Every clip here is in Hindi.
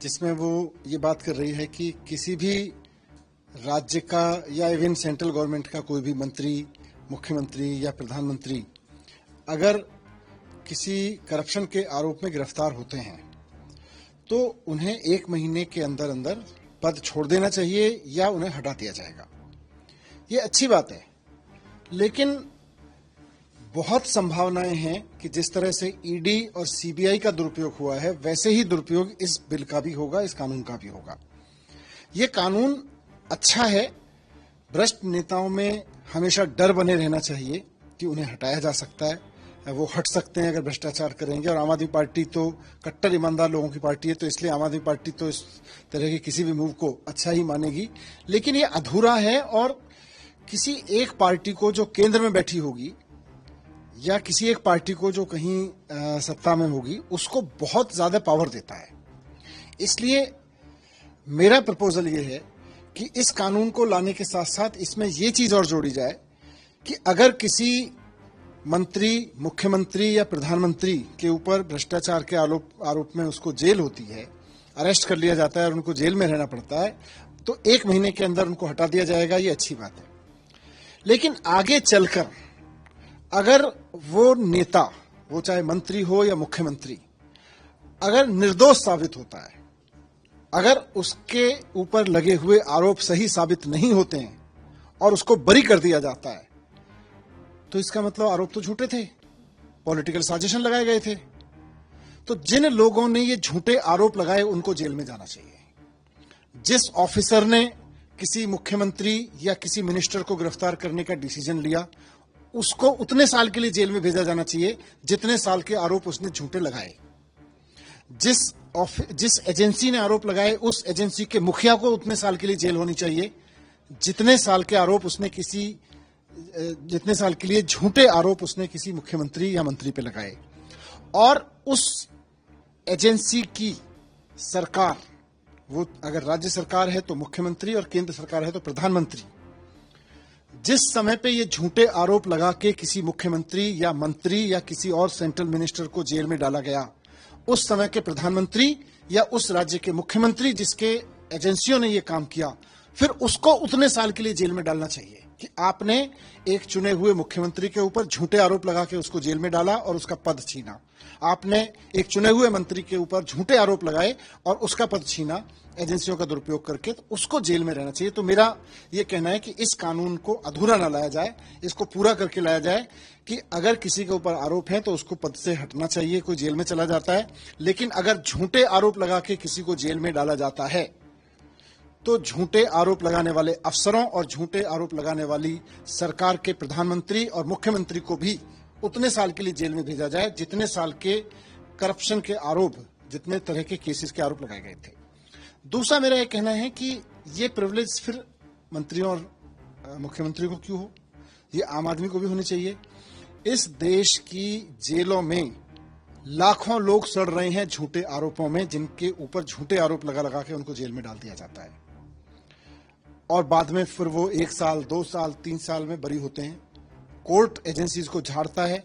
जिसमें वो ये बात कर रही है कि किसी भी राज्य का या इवन सेंट्रल गवर्नमेंट का कोई भी मंत्री, मुख्यमंत्री या प्रधानमंत्री अगर किसी करप्शन के आरोप में गिरफ्तार होते हैं तो उन्हें 1 महीने के अंदर अंदर पद छोड़ देना चाहिए या उन्हें हटा दिया जाएगा। ये अच्छी बात है, लेकिन बहुत संभावनाएं हैं कि जिस तरह से ईडी और सीबीआई का दुरुपयोग हुआ है वैसे ही दुरुपयोग इस बिल का भी होगा, इस कानून का भी होगा। ये कानून अच्छा है। भ्रष्ट नेताओं में हमेशा डर बने रहना चाहिए कि उन्हें हटाया जा सकता है, वो हट सकते हैं अगर भ्रष्टाचार करेंगे। और आम आदमी पार्टी तो कट्टर ईमानदार लोगों की पार्टी है, तो इसलिए आम आदमी पार्टी तो इस तरह के किसी भी मूव को अच्छा ही मानेगी। लेकिन ये अधूरा है और किसी एक पार्टी को जो केंद्र में बैठी होगी या किसी एक पार्टी को जो कहीं सत्ता में होगी उसको बहुत ज्यादा पावर देता है। इसलिए मेरा प्रपोजल ये है कि इस कानून को लाने के साथ साथ इसमें ये चीज और जोड़ी जाए कि अगर किसी मंत्री, मुख्यमंत्री या प्रधानमंत्री के ऊपर भ्रष्टाचार के आरोप में उसको जेल होती है, अरेस्ट कर लिया जाता है और उनको जेल में रहना पड़ता है, तो 1 महीने के अंदर उनको हटा दिया जाएगा। ये अच्छी बात है। लेकिन आगे चलकर अगर वो नेता, वो चाहे मंत्री हो या मुख्यमंत्री, अगर निर्दोष साबित होता है, अगर उसके ऊपर लगे हुए आरोप सही साबित नहीं होते हैं और उसको बरी कर दिया जाता है, तो इसका मतलब आरोप तो झूठे थे, पॉलिटिकल साजिशन लगाए गए थे। तो जिन लोगों ने ये झूठे आरोप लगाए उनको जेल में जाना चाहिए। जिस ऑफिसर ने किसी मुख्यमंत्री या किसी मिनिस्टर को गिरफ्तार करने का डिसीजन लिया उसको उतने साल के लिए जेल में भेजा जाना चाहिए जितने साल के आरोप उसने झूठे लगाए। जिस एजेंसी ने आरोप लगाए उस एजेंसी के मुखिया को उतने साल के लिए जेल होनी चाहिए जितने साल के लिए झूठे आरोप उसने किसी मुख्यमंत्री या मंत्री पे लगाए। और उस एजेंसी की सरकार, वो अगर राज्य सरकार है तो मुख्यमंत्री और केंद्र सरकार है तो प्रधानमंत्री, जिस समय पे ये झूठे आरोप लगा के किसी मुख्यमंत्री या मंत्री या किसी और सेंट्रल मिनिस्टर को जेल में डाला गया, उस समय के प्रधानमंत्री या उस राज्य के मुख्यमंत्री जिसके एजेंसियों ने ये काम किया, फिर उसको उतने साल के लिए जेल में डालना चाहिए कि आपने एक चुने हुए मुख्यमंत्री के ऊपर झूठे आरोप लगा के उसको जेल में डाला और उसका पद छीना। आपने एक चुने हुए मंत्री के ऊपर झूठे आरोप लगाए और उसका पद छीना एजेंसियों का दुरुपयोग करके, तो उसको जेल में रहना चाहिए। तो मेरा यह कहना है कि इस कानून को अधूरा ना लाया जाए, इसको पूरा करके लाया जाए कि अगर किसी के ऊपर आरोप है तो उसको पद से हटना चाहिए, कोई जेल में चला जाता है। लेकिन अगर झूठे आरोप लगा के किसी को जेल में डाला जाता है तो झूठे आरोप लगाने वाले अफसरों और झूठे आरोप लगाने वाली सरकार के प्रधानमंत्री और मुख्यमंत्री को भी उतने साल के लिए जेल में भेजा जाए जितने साल के करप्शन के आरोप, जितने तरह के केसेस के आरोप लगाए गए थे। दूसरा मेरा यह कहना है कि ये प्रिविलेज फिर मंत्रियों और मुख्यमंत्री को क्यों हो, ये आम आदमी को भी होनी चाहिए। इस देश की जेलों में लाखों लोग सड़ रहे हैं झूठे आरोपों में, जिनके ऊपर झूठे आरोप लगा के उनको जेल में डाल दिया जाता है और बाद में फिर वो 1 साल, 2 साल, 3 साल में बरी होते हैं। कोर्ट एजेंसीज को झाड़ता है,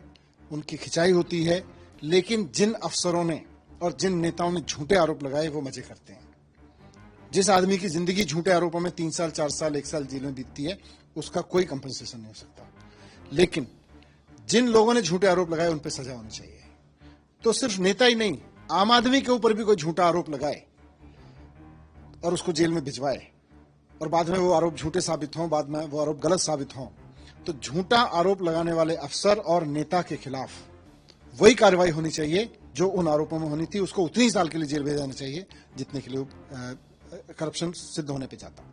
उनकी खिंचाई होती है, लेकिन जिन अफसरों ने और जिन नेताओं ने झूठे आरोप लगाए वो मजे करते हैं। जिस आदमी की जिंदगी झूठे आरोपों में 3 साल, 4 साल, 1 साल जेल में बीतती है, उसका कोई कंपनसेशन नहीं हो सकता। लेकिन जिन लोगों ने झूठे आरोप लगाए उन पर सजा होनी चाहिए। तो सिर्फ नेता ही नहीं, आम आदमी के ऊपर भी कोई झूठा आरोप लगाए और उसको जेल में भिजवाए और बाद में वो आरोप झूठे साबित हों, बाद में वो आरोप गलत साबित हों, तो झूठा आरोप लगाने वाले अफसर और नेता के खिलाफ वही कार्रवाई होनी चाहिए जो उन आरोपों में होनी थी। उसको उतनी साल के लिए जेल भेजा जाना चाहिए जितने के लिए करप्शन सिद्ध होने पे जाता।